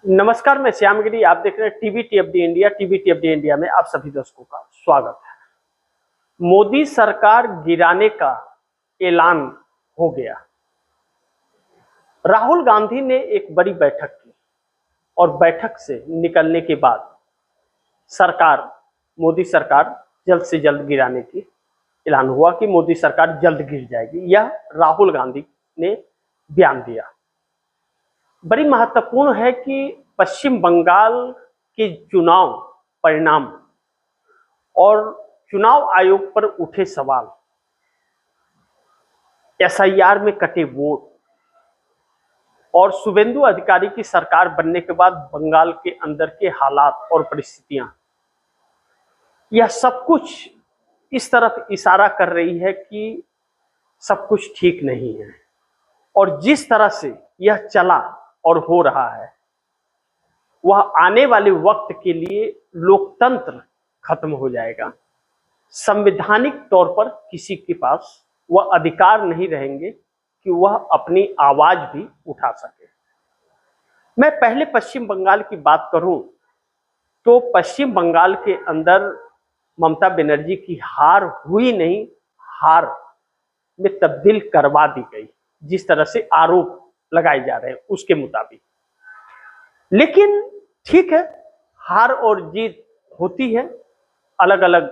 नमस्कार, मैं श्यामगिरी। आप देख रहे हैं टीवी टीएफडी इंडिया। टीवी टीएफडी इंडिया में आप सभी दर्शकों का स्वागत है। मोदी सरकार गिराने का ऐलान हो गया। राहुल गांधी ने एक बड़ी बैठक की और बैठक से निकलने के बाद सरकार, मोदी सरकार जल्द से जल्द गिराने की ऐलान हुआ कि मोदी सरकार जल्द गिर जाएगी। यह राहुल गांधी ने बयान दिया। बड़ी महत्वपूर्ण है कि पश्चिम बंगाल के चुनाव परिणाम और चुनाव आयोग पर उठे सवाल, एसआईआर में कटे वोट और शुभेंदु अधिकारी की सरकार बनने के बाद बंगाल के अंदर के हालात और परिस्थितियां, यह सब कुछ इस तरफ इशारा कर रही है कि सब कुछ ठीक नहीं है। और जिस तरह से यह चला और हो रहा है, वह आने वाले वक्त के लिए लोकतंत्र खत्म हो जाएगा। संवैधानिक तौर पर किसी के पास वह अधिकार नहीं रहेंगे कि वह अपनी आवाज भी उठा सके। मैं पहले पश्चिम बंगाल की बात करूं तो पश्चिम बंगाल के अंदर ममता बनर्जी की हार हुई नहीं, हार में तब्दील करवा दी गई, जिस तरह से आरोप लगाए जा रहे हैं उसके मुताबिक। लेकिन ठीक है, हार और जीत होती है अलग अलग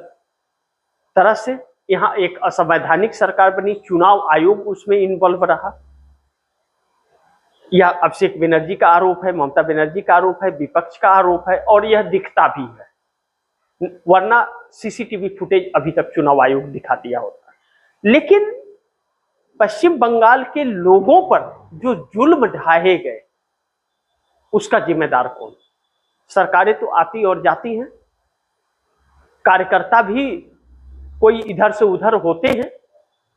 तरह से। यहां एक असंवैधानिक सरकार बनी, चुनाव आयोग उसमें इन्वॉल्व रहा। यह अभिषेक बनर्जी का आरोप है, ममता बनर्जी का आरोप है, विपक्ष का आरोप है और यह दिखता भी है, वरना सीसीटीवी फुटेज अभी तक चुनाव आयोग दिखा दिया होता। लेकिन पश्चिम बंगाल के लोगों पर जो जुल्म ढाए गए, उसका जिम्मेदार कौन? सरकारें तो आती और जाती हैं, कार्यकर्ता भी कोई इधर से उधर होते हैं,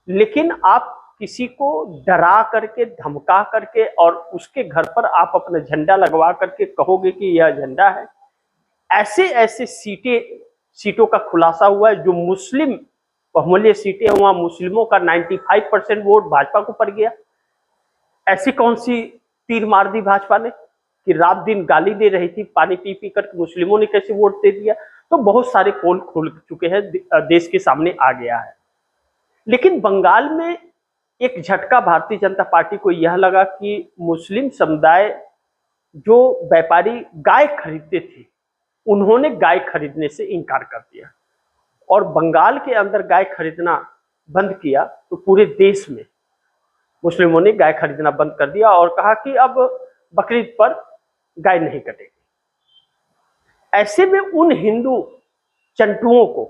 लेकिन आप किसी को डरा करके, धमका करके और उसके घर पर आप अपना झंडा लगवा करके कहोगे कि यह झंडा है। ऐसे ऐसे सीटों का खुलासा हुआ है जो मुस्लिम बहुमूल्य सीटें, वहां मुस्लिमों का 95% वोट भाजपा को पड़ गया। ऐसी कौन सी तीर मार दी भाजपा ने कि रात दिन गाली दे रही थी, पानी पी पी कर मुस्लिमों ने कैसे वोट दे दिया? तो बहुत सारे पोल खुल चुके हैं, देश के सामने आ गया है। लेकिन बंगाल में एक झटका भारतीय जनता पार्टी को यह लगा कि मुस्लिम समुदाय, जो व्यापारी गाय खरीदते थे, उन्होंने गाय खरीदने से इनकार कर दिया और बंगाल के अंदर गाय खरीदना बंद किया। तो पूरे देश में मुस्लिमों ने गाय खरीदना बंद कर दिया और कहा कि अब बकरीद पर गाय नहीं कटेगी। ऐसे में उन हिंदू चंटुओं को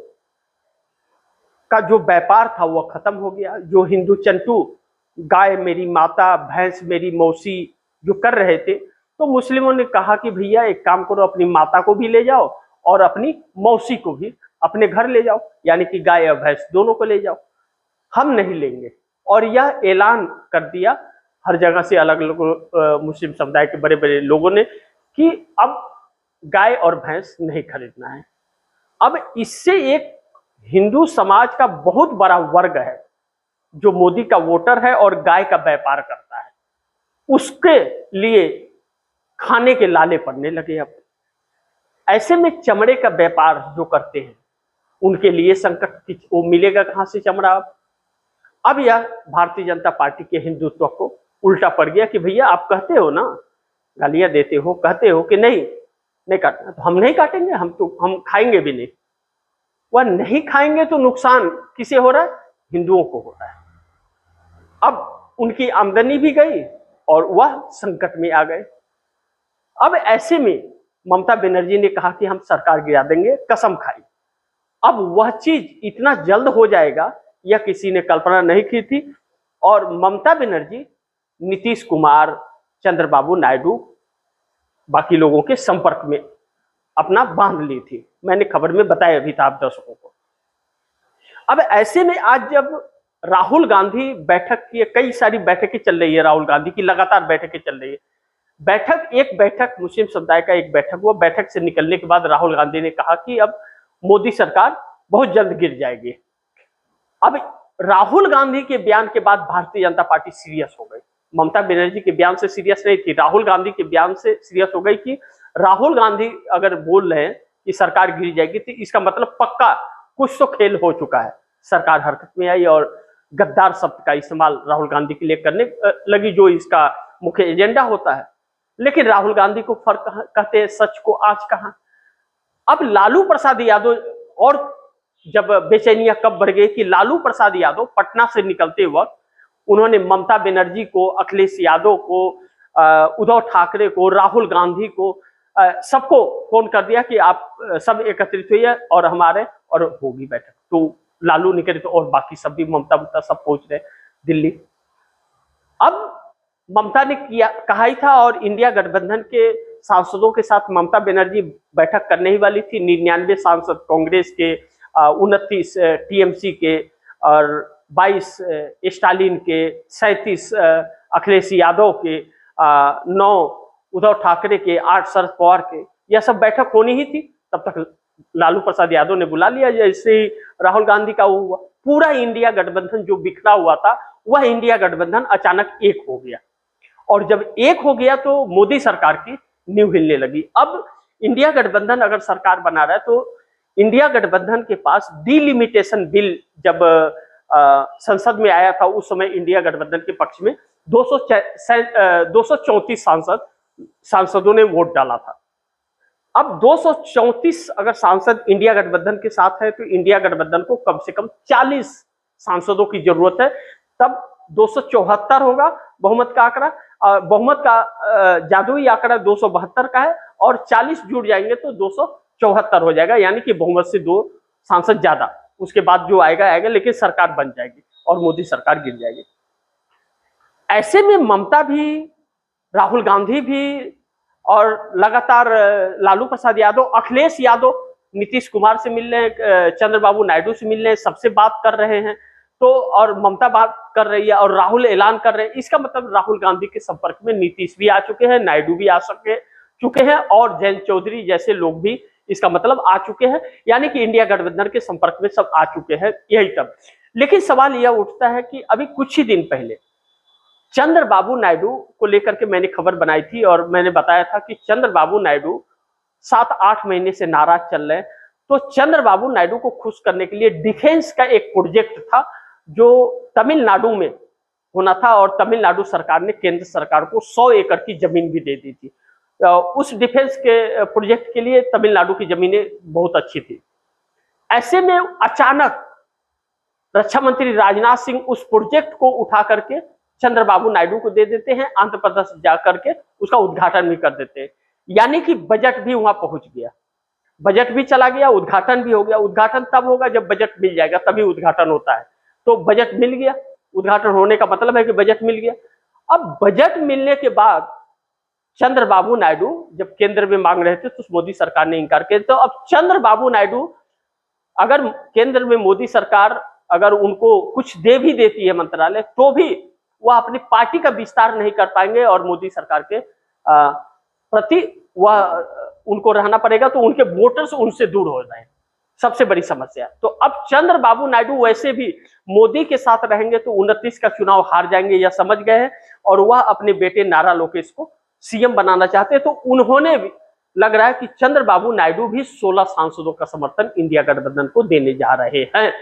का जो व्यापार था वह खत्म हो गया। जो हिंदू चंटू गाय मेरी माता, भैंस मेरी मौसी जो कर रहे थे, तो मुस्लिमों ने कहा कि भैया एक काम करो, अपनी माता को भी ले जाओ और अपनी मौसी को भी अपने घर ले जाओ, यानी कि गाय और भैंस दोनों को ले जाओ, हम नहीं लेंगे। और यह ऐलान कर दिया हर जगह से अलग अलग मुस्लिम समुदाय के बड़े बड़े लोगों ने कि अब गाय और भैंस नहीं खरीदना है। अब इससे एक हिंदू समाज का बहुत बड़ा वर्ग है जो मोदी का वोटर है और गाय का व्यापार करता है, उसके लिए खाने के लाले पड़ने लगे। अब ऐसे में चमड़े का व्यापार जो करते हैं उनके लिए संकट, वो मिलेगा कहां से चमड़ा? अब यह भारतीय जनता पार्टी के हिंदुत्व को उल्टा पड़ गया कि भैया आप कहते हो ना, गालियां देते हो, कहते हो कि नहीं काटना, तो हम नहीं काटेंगे, हम खाएंगे भी नहीं। वह नहीं खाएंगे तो नुकसान किसे हो रहा है? हिंदुओं को हो रहा है। अब उनकी आमदनी भी गई और वह संकट में आ गए। अब ऐसे में ममता बनर्जी ने कहा कि हम सरकार गिरा देंगे, कसम खाई। अब वह चीज इतना जल्द हो जाएगा यह किसी ने कल्पना नहीं की थी। और ममता बनर्जी नीतीश कुमार, चंद्रबाबू नायडू, बाकी लोगों के संपर्क में अपना बांध ली थी। मैंने खबर में बताया भी था आप दर्शकों को। अब ऐसे में आज जब राहुल गांधी बैठक की, कई सारी बैठकें चल रही है, राहुल गांधी की लगातार बैठकें चल रही है। एक बैठक मुस्लिम समुदाय का एक बैठक हुआ। बैठक से निकलने के बाद राहुल गांधी ने कहा कि अब मोदी सरकार बहुत जल्द गिर जाएगी। अब राहुल गांधी के बयान के बाद भारतीय जनता पार्टी सीरियस हो गई। ममता बनर्जी के बयान से सीरियस नहीं थी, राहुल गांधी के बयान से सीरियस हो गई कि राहुल गांधी अगर बोल रहे हैं कि सरकार गिर जाएगी तो इसका मतलब पक्का कुछ तो खेल हो चुका है। सरकार हरकत में आई और गद्दार शब्द का इस्तेमाल राहुल गांधी के लिए करने लगी, जो इसका मुख्य एजेंडा होता है। लेकिन राहुल गांधी को फर्क कहते हैं सच को आज कहां। अब लालू प्रसाद यादव, और जब बेचैनियां कब बढ़ गई कि लालू प्रसाद यादव पटना से निकलते वक्त उन्होंने ममता बनर्जी को, अखिलेश यादव को, उद्धव ठाकरे को, राहुल गांधी को, सबको फोन कर दिया कि आप सब एकत्रित हुए और हमारे और होगी बैठक। तो लालू निकले तो और बाकी सब भी ममता सब पहुंच रहे दिल्ली। अब ममता ने कहा ही था और इंडिया गठबंधन के सांसदों के साथ ममता बनर्जी बैठक करने ही वाली थी। 99 सांसद कांग्रेस के, 29 टीएमसी के और 22 स्टालिन के, 37 अखिलेश यादव के, 9 उद्धव ठाकरे के, 8 शरद पवार के, यह सब बैठक होनी ही थी। तब तक लालू प्रसाद यादव ने बुला लिया। जैसे ही राहुल गांधी का हुआ, पूरा इंडिया गठबंधन जो बिखरा हुआ था वह इंडिया गठबंधन अचानक एक हो गया। और जब एक हो गया तो मोदी सरकार की नींव हिलने लगी। अब इंडिया गठबंधन अगर सरकार बना रहा है तो इंडिया गठबंधन के पास डिलिमिटेशन बिल जब संसद में आया था, उस समय इंडिया गठबंधन के पक्ष में 234 सांसदों ने वोट डाला था। अब 234 अगर सांसद इंडिया गठबंधन के साथ है तो इंडिया गठबंधन को कम से कम 40 सांसदों की जरूरत है, तब 274 होगा बहुमत का आंकड़ा। बहुमत का जादुई आंकड़ा 272 का है और 40 जुड़ जाएंगे तो 274 हो जाएगा, यानी कि बहुमत से 2 सांसद ज्यादा। उसके बाद जो आएगा, लेकिन सरकार बन जाएगी और मोदी सरकार गिर जाएगी। ऐसे में ममता भी, राहुल गांधी भी और लगातार लालू प्रसाद यादव, अखिलेश यादव नीतीश कुमार से मिल रहे हैं, चंद्रबाबू नायडू से मिल रहे हैं, सबसे बात कर रहे हैं। तो और ममता बात कर रही है और राहुल ऐलान कर रहे हैं। इसका मतलब राहुल गांधी के संपर्क में नीतीश भी आ चुके हैं, नायडू भी आ चुके हैं और जयंत चौधरी जैसे लोग भी इसका मतलब आ चुके हैं, यानी कि इंडिया गठबंधन के संपर्क में सब आ चुके हैं। यही तब लेकिन सवाल यह उठता है कि अभी कुछ ही दिन पहले चंद्रबाबू नायडू को लेकर के मैंने खबर बनाई थी और मैंने बताया था कि चंद्रबाबू नायडू 7-8 महीने से नाराज चल रहे हैं। तो चंद्रबाबू नायडू को खुश करने के लिए डिफेंस का एक प्रोजेक्ट था जो तमिलनाडु में होना था और तमिलनाडु सरकार ने केंद्र सरकार को 100 एकड़ की जमीन भी दे दी थी। उस डिफेंस के प्रोजेक्ट के लिए तमिलनाडु की जमीनें बहुत अच्छी थी। ऐसे में अचानक रक्षा मंत्री राजनाथ सिंह उस प्रोजेक्ट को उठा करके चंद्रबाबू नायडू को दे देते हैं, आंध्र प्रदेश जाकर के उसका उद्घाटन भी कर देते हैं। यानी कि बजट भी वहां पहुंच गया, बजट भी चला गया, उद्घाटन भी हो गया। उद्घाटन तब होगा जब बजट मिल जाएगा, तभी उद्घाटन होता है। तो बजट मिल गया, उद्घाटन होने का मतलब है कि बजट मिल गया। अब बजट मिलने के बाद चंद्रबाबू नायडू जब केंद्र में मांग रहे थे तो मोदी सरकार ने इनकार किया। तो अब चंद्रबाबू नायडू, अगर केंद्र में मोदी सरकार अगर उनको कुछ दे भी देती है मंत्रालय, तो भी वह अपनी पार्टी का विस्तार नहीं कर पाएंगे और मोदी सरकार के प्रति वह उनको रहना पड़ेगा, तो उनके वोटर्स उनसे दूर हो जाए, सबसे बड़ी समस्या। तो अब चंद्रबाबू नायडू वैसे भी मोदी के साथ रहेंगे तो 29 का चुनाव हार जाएंगे, यह समझ गए हैं और वह अपने बेटे नारा लोकेश को सीएम बनाना चाहते हैं। तो उन्होंने भी, लग रहा है कि चंद्रबाबू नायडू भी 16 सांसदों का समर्थन इंडिया गठबंधन को देने जा रहे हैं।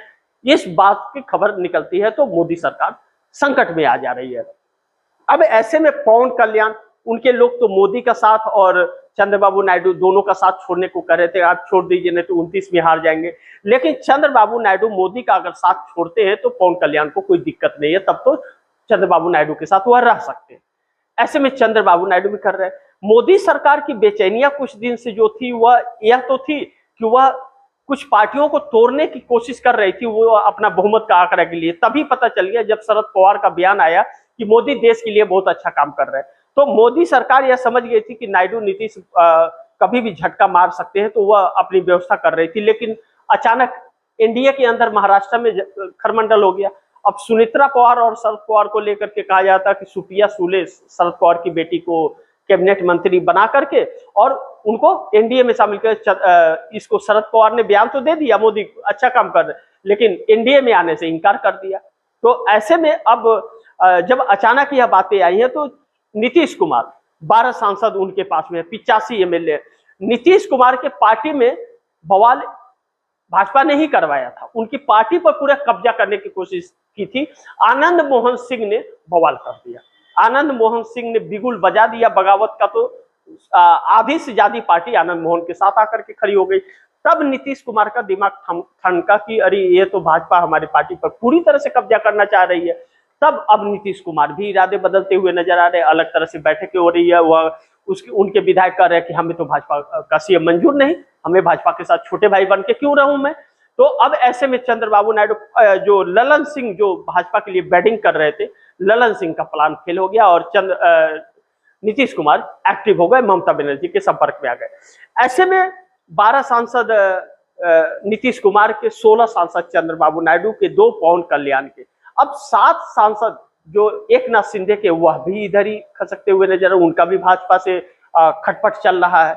इस बात की खबर निकलती है तो मोदी सरकार संकट में आ जा रही है। अब ऐसे में पवन कल्याण, उनके लोग तो मोदी का साथ और चंद्रबाबू नायडू दोनों का साथ छोड़ने को कह रहे थे, आप छोड़ दीजिए नहीं तो 29 में हार जाएंगे। लेकिन चंद्रबाबू नायडू मोदी का अगर साथ छोड़ते हैं तो पवन कल्याण को कोई दिक्कत नहीं है, तब तो चंद्रबाबू नायडू के साथ वह रह सकते हैं। ऐसे में चंद्रबाबू नायडू भी कर रहे हैं। मोदी सरकार की बेचैनियां कुछ दिन से जो थी वह यह तो थी कि वह कुछ पार्टियों को तोड़ने की कोशिश कर रही थी, वो अपना बहुमत का आंकड़ा के लिए। तभी पता चल गया जब शरद पवार का बयान आया कि मोदी देश के लिए बहुत अच्छा काम कर रहे हैं, तो मोदी सरकार यह समझ गई थी कि नायडू नीतीश कभी भी झटका मार सकते हैं, तो वह अपनी व्यवस्था कर रही थी। लेकिन अचानक एनडीए के अंदर महाराष्ट्र में खरमंडल हो गया। अब सुनेत्रा पवार और शरद पवार को लेकर के कहा जाता कि सुप्रिया सुले शरद पवार की बेटी को कैबिनेट मंत्री बना करके और उनको एनडीए में शामिल कर, इसको शरद पवार ने बयान तो दे दिया मोदी अच्छा काम कर रहे, लेकिन एनडीए में आने से इनकार कर दिया। तो ऐसे में अब जब अचानक यह बातें आई हैं तो नीतीश कुमार 12 सांसद उनके पास में, 85 एमएलए, नीतीश कुमार के पार्टी में बवाल भाजपा ने ही करवाया था, उनकी पार्टी पर पूरा कब्जा करने की कोशिश की थी। आनंद मोहन सिंह ने बवाल कर दिया, आनंद मोहन सिंह ने बिगुल बजा दिया बगावत का, तो आधी से ज्यादा पार्टी आनंद मोहन के साथ आकर के खड़ी हो गई। तब नीतीश कुमार का दिमाग ठनका कि अरे ये तो भाजपा हमारी पार्टी पर पूरी तरह से कब्जा करना चाह रही है। तब अब नीतीश कुमार भी इरादे बदलते हुए नजर आ रहे हैं, अलग तरह से बैठकें हो रही है, वह उनके विधायक कह रहे हैं कि हमें तो भाजपा का सीएम मंजूर नहीं, हमें भाजपा के साथ छोटे भाई बन के क्यों रहूं मैं। तो अब ऐसे में चंद्रबाबू नायडू, जो ललन सिंह जो भाजपा के लिए बैटिंग कर रहे थे, ललन सिंह का प्लान फेल हो गया और नीतीश कुमार एक्टिव हो गए, ममता बनर्जी के संपर्क में आ गए। ऐसे में 12 सांसद नीतीश कुमार के, 16 सांसद चंद्रबाबू नायडू के, 2 पवन कल्याण के, अब 7 सांसद जो एकनाथ शिंदे के, वह भी इधर ही खसकते हुए नजर, उनका भी भाजपा से खटपट चल रहा है।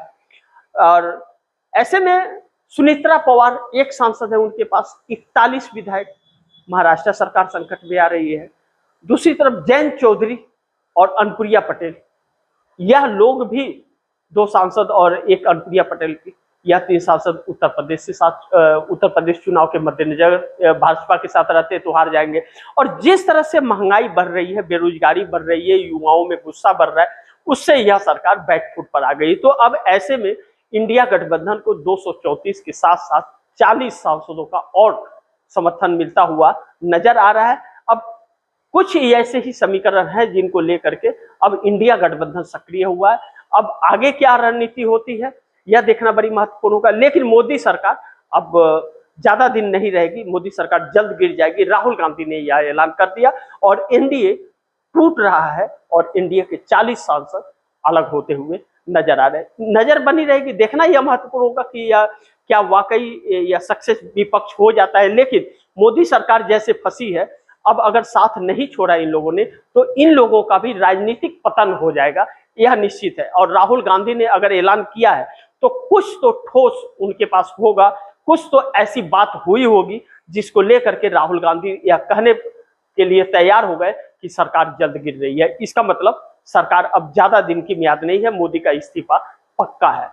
और ऐसे में सुनेत्रा पवार एक सांसद है, उनके पास 41 विधायक, महाराष्ट्र सरकार संकट में आ रही है। दूसरी तरफ जयंत चौधरी और अनुप्रिया पटेल, यह लोग भी 2 सांसद और एक अनुप्रिया पटेल की, यह 3 सांसद उत्तर प्रदेश चुनाव के मद्देनजर भाजपा के साथ रहते तो हार जाएंगे। और जिस तरह से महंगाई बढ़ रही है, बेरोजगारी बढ़ रही है, युवाओं में गुस्सा बढ़ रहा है, उससे यह सरकार बैकफुट पर आ गई। तो अब ऐसे में इंडिया गठबंधन को 234 के साथ साथ 40 सांसदों का और समर्थन मिलता हुआ नजर आ रहा है। अब कुछ ऐसे ही समीकरण हैं जिनको लेकर के अब इंडिया गठबंधन सक्रिय हुआ है। अब आगे क्या रणनीति होती है यह देखना बड़ी महत्वपूर्ण होगा। लेकिन मोदी सरकार अब ज्यादा दिन नहीं रहेगी, मोदी सरकार जल्द गिर जाएगी। राहुल गांधी ने यह ऐलान कर दिया और एनडीए टूट रहा है और एनडीए के 40 सांसद अलग होते हुए नजर आ रहे, नजर बनी रहेगी। देखना यह महत्वपूर्ण होगा कि यह क्या वाकई यह सक्सेस विपक्ष हो जाता है। लेकिन मोदी सरकार जैसे फंसी है, अब अगर साथ नहीं छोड़ा इन लोगों ने तो इन लोगों का भी राजनीतिक पतन हो जाएगा, यह निश्चित है। और राहुल गांधी ने अगर ऐलान किया है तो कुछ तो ठोस उनके पास होगा, कुछ तो ऐसी बात हुई होगी जिसको लेकर के राहुल गांधी यह कहने के लिए तैयार हो गए कि सरकार जल्द गिर रही है। इसका मतलब सरकार अब ज्यादा दिन की मियाद नहीं है, मोदी का इस्तीफा पक्का है।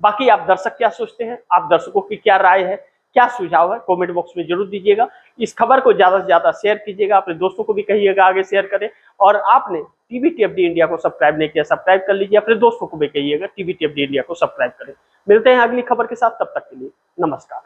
बाकी आप दर्शक क्या सोचते हैं, आप दर्शकों की क्या राय है, क्या सुझाव है, कमेंट बॉक्स में जरूर दीजिएगा। इस खबर को ज्यादा से ज्यादा शेयर कीजिएगा, अपने दोस्तों को भी कहिएगा आगे शेयर करें। और आपने टीवीटीएफडी इंडिया को सब्सक्राइब नहीं किया, सब्सक्राइब कर लीजिए, अपने दोस्तों को भी कहिएगा टीवीटीएफडी इंडिया को सब्सक्राइब करें। मिलते हैं अगली खबर के साथ, तब तक के लिए नमस्कार।